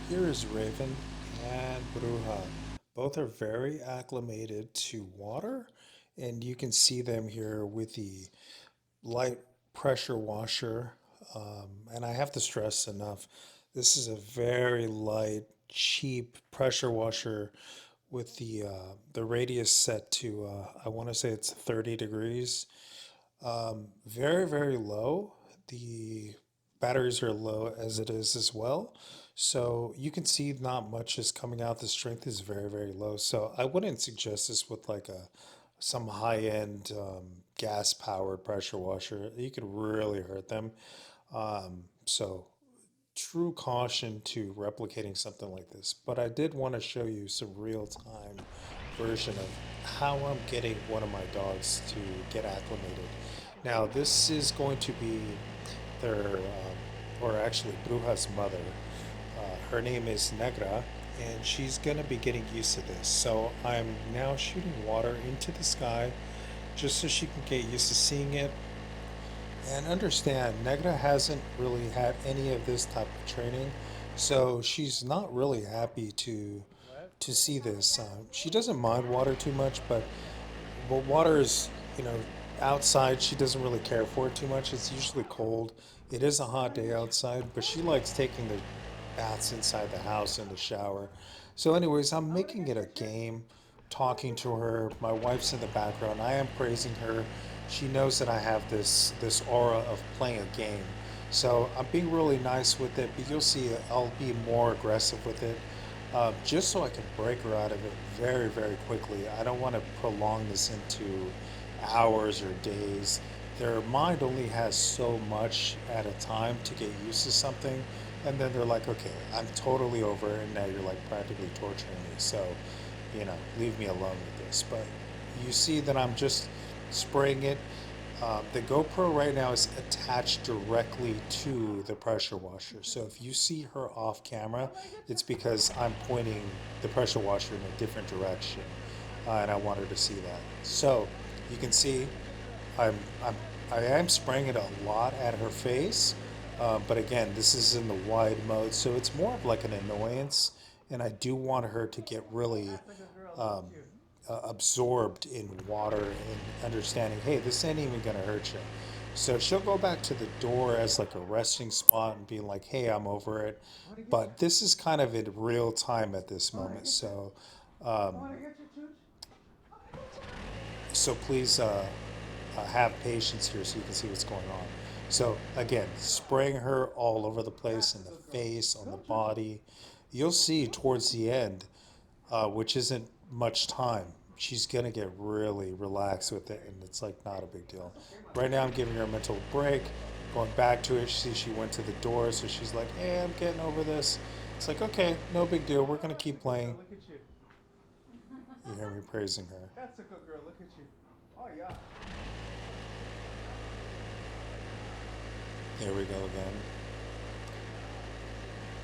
Here is Raven and Bruja. Both are very acclimated to water, and you can see them here with the light pressure washer. And I have to stress enough, this is a very light, cheap pressure washer with the radius set to I want to say it's 30 degrees. Very, very low. The batteries are low as it is as well. So you can see not much is coming out. The strength is very, very low. So I wouldn't suggest this with like a some high-end gas-powered pressure washer. You could really hurt them. So true caution to replicating something like this. But I did want to show you some real-time version of how I'm getting one of my dogs to get acclimated. Now, this is going to be or actually Bruja's mother. Her name is Negra, and she's going to be getting used to this. So I'm now shooting water into the sky just so she can get used to seeing it and understand. Negra hasn't really had any of this type of training, so she's not really happy to see this. She doesn't mind water too much, but water is, you know, outside. She doesn't really care for it too much. It's usually cold. It is a hot day outside, but she likes taking the baths inside the house in the shower. So, anyways, I'm making it a game, talking to her. My wife's in the background. I am praising her. She knows that I have this aura of playing a game. So I'm being really nice with it, but you'll see I'll be more aggressive with it, just so I can break her out of it very, very quickly. I don't want to prolong this into hours or days. Their mind only has so much at a time to get used to something, and then they're like, okay, I'm totally over it, and now you're like practically torturing me. So, leave me alone with this. But you see that I'm just spraying it. The GoPro right now is attached directly to the pressure washer. So if you see her off camera, it's because I'm pointing the pressure washer in a different direction, and I want her to see that. So you can see I'm, I'm I am spraying it a lot at her face, but again, this is in the wide mode, so it's more of like an annoyance, and I do want her to get really um, absorbed in water and understanding, hey, this ain't even gonna hurt you. So she'll go back to the door as like a resting spot and be like, hey, I'm over it. But this is kind of in real time at this moment. Um, so please have patience here so you can see what's going on. So again, spraying her all over the place in the face, on the body. You'll see towards the end, which isn't much time. She's gonna get really relaxed with it, and it's like not a big deal. Right now, I'm giving her a mental break, going back to it. She went to the door, so she's like, "Hey, I'm getting over this." It's like, okay, no big deal. We're gonna keep playing. You hear me praising her. That's a good girl. Look at you. Oh yeah. Here we go again.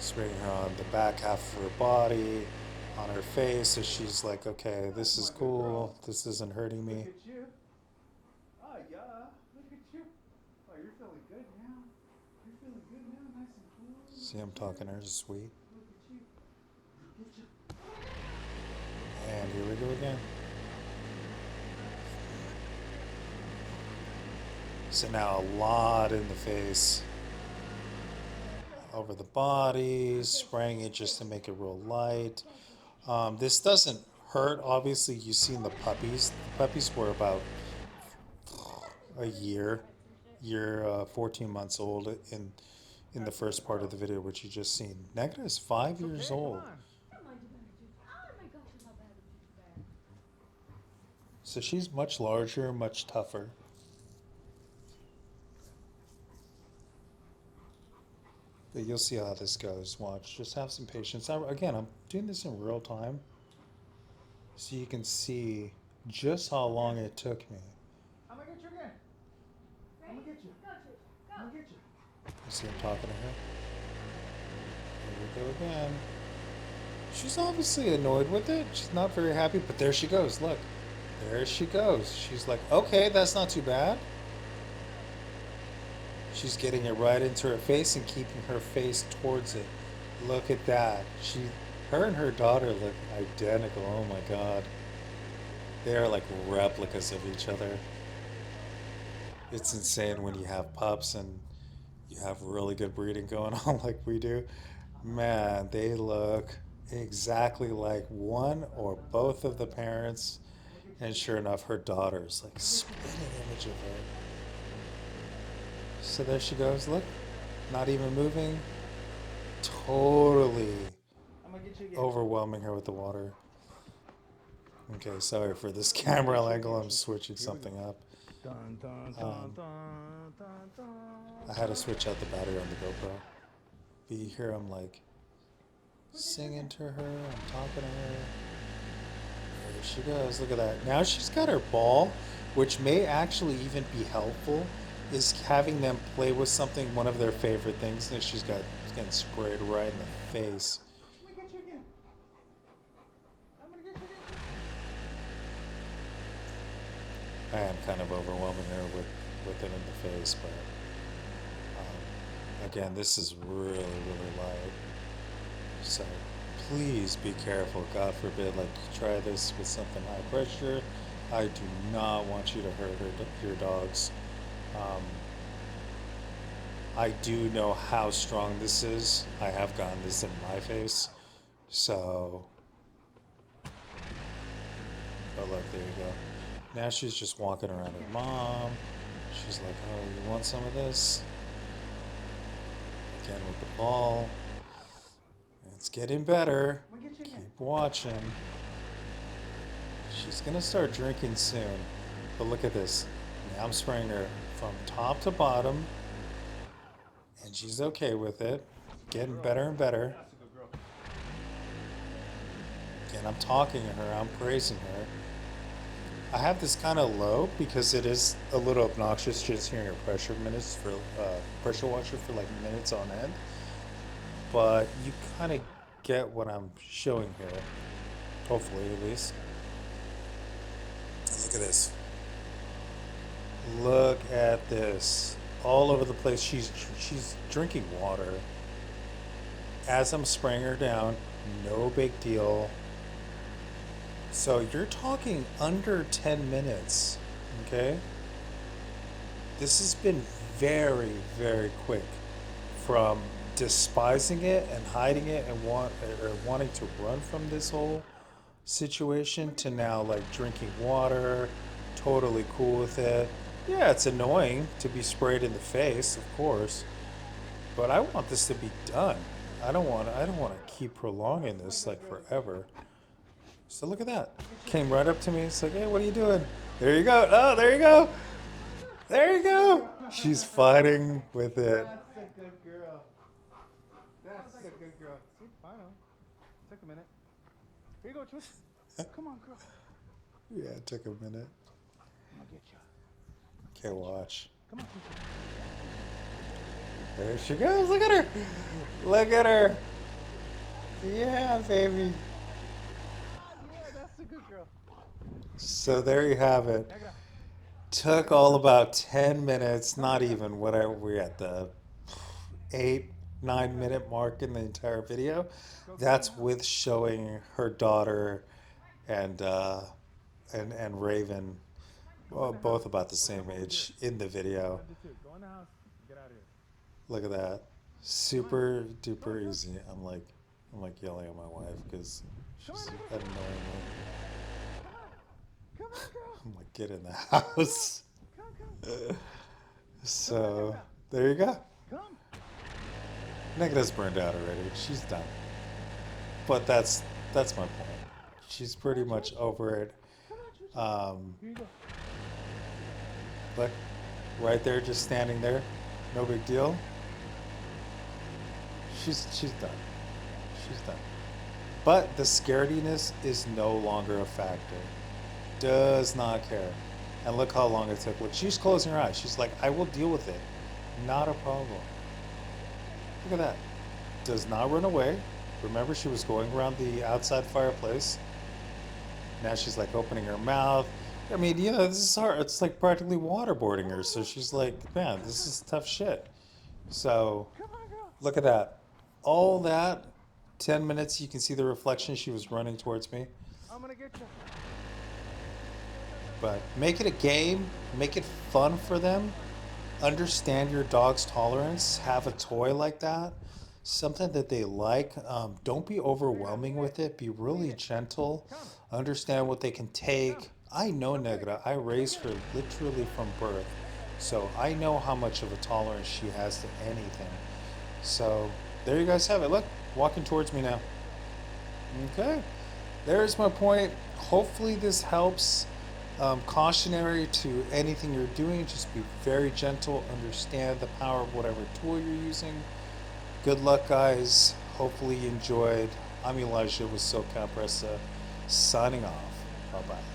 Spraying her on the back half of her body, on her face, so she's like, okay, this is My good girl. cool. This isn't hurting Look me. at you. Oh yeah. Look at you. Oh, you're feeling good now. You're feeling good now. Nice and cool. See, Look I'm at you. talking to her sweet. Look at you. Look at you. And here we go again. So now a lot in the face, over the body, spraying it just to make it real light. This doesn't hurt. Obviously, you've seen the puppies. The puppies were about a year, 14 months old in the That's a good first part of girl. the video, which you just seen. Negra is 5 years Okay, come old. on. So she's much larger, much tougher. But you'll see how this goes. Watch. Just have some patience. Again, I'm doing this in real time so you can see just how long it took me. I'm gonna get you again. I'm gonna get you. I'm gonna get you. You see I'm talking to her? Here we go again. She's obviously annoyed with it. She's not very happy, but there she goes. Look. There she goes. She's like, okay, that's not too bad. She's getting it right into her face and keeping her face towards it. Look at that. Her and her daughter look identical. Oh my God. They are like replicas of each other. It's insane when you have pups and you have really good breeding going on like we do. Man, they look exactly like one or both of the parents. And sure enough, her daughter's like spitting image of her. So there she goes. Look, not even moving. Totally I'm gonna get you again. overwhelming her with the water. Okay, sorry for this camera angle. I'm switching something up. Dun, dun, dun, Um, dun, dun, dun. I had to switch out the battery on the GoPro. But you hear I'm like singing to her. I'm talking to her. There she goes. Look at that. Now she's got her ball, which may actually even be helpful, is having them play with something, one of their favorite things. And she's getting sprayed right in the face. I'm gonna get you again. I'm gonna get you again. I am kind of overwhelming her with it in the face, but again, this is really, really light. So please be careful. God forbid, like try this with something high pressure. I do not want you to hurt your dogs. Um, I do know how strong this is. I have gotten this in my face. So, oh look, there you go. Now she's just walking around her mom. She's like, oh, you want some of this? Again with the ball. It's getting better. I'm gonna get you again. Keep watching. She's gonna start drinking soon. But look at this. Now I'm spraying her from top to bottom. And she's okay with it. Getting better and better. That's a good girl. Again, I'm talking to her. I'm praising her. I have this kind of low because it is a little obnoxious just hearing her pressure washer for like minutes on end. But you kind of get what I'm showing here. Hopefully, at least. And look at this. Look at this. All over the place. She's drinking water. As I'm spraying her down, no big deal. So you're talking under 10 minutes, okay? This has been very, very quick from despising it and hiding it and wanting to run from this whole situation to now like drinking water, totally cool with it. Yeah, it's annoying to be sprayed in the face, of course, but I want this to be done. I don't want to keep prolonging this like forever. So look at that. Came right up to me. It's like, hey, what are you doing? There you go. Oh, there you go. There you go. She's fighting with it. That's a good girl. That's a good girl. See, I know. Took a minute. Here you go, Chush. Come on, girl. Yeah, it took a minute. I'm gonna get you. Can't watch. Come on, Chush. There she goes. Look at her. Look at her. Yeah, baby. Yeah, that's a good girl. So there you have it. Took all about 10 minutes, not even whatever we're at the 8, 9 minute mark in the entire video. That's with showing her daughter and and Raven, well, both about the same age in the video. Go in the house. Get out of here. Look at that, super duper easy. I'm like yelling at my wife because she's annoying me. Come on, girl. I'm like, get in the house. Come. So there you go. Come. Negative's burned out already. She's done. But that's my point. She's pretty much over it. Come on, Chush. Here you go. Look, right there, just standing there, no big deal. She's done. She's done. But the scarediness is no longer a factor. Does not care. And look how long it took. Look, she's closing her eyes. She's like, I will deal with it. Not a problem. Look at that. Does not run away. Remember, she was going around the outside fireplace. Now she's like opening her mouth. I mean, you know, this is hard. It's like practically waterboarding her. So she's like, man, this is tough shit. So Come on, girl. look at that. all that 10 minutes, you can see the reflection. She was running towards me. I'm gonna get you. But make it a game, make it fun for them. Understand your dog's tolerance. Have a toy like that, something that they like. Don't be overwhelming with it. Be really gentle. Understand what they can take. I know Negra. I raised her literally from birth. So I know how much of a tolerance she has to anything. So there you guys have it. Look, walking towards me now. Okay, there's my point. Hopefully, this helps. Cautionary to anything you're doing, just be very gentle, understand the power of whatever tool you're using. Good luck, guys. Hopefully, you enjoyed. I'm Elijah with SoCalPresa, signing off. Bye bye.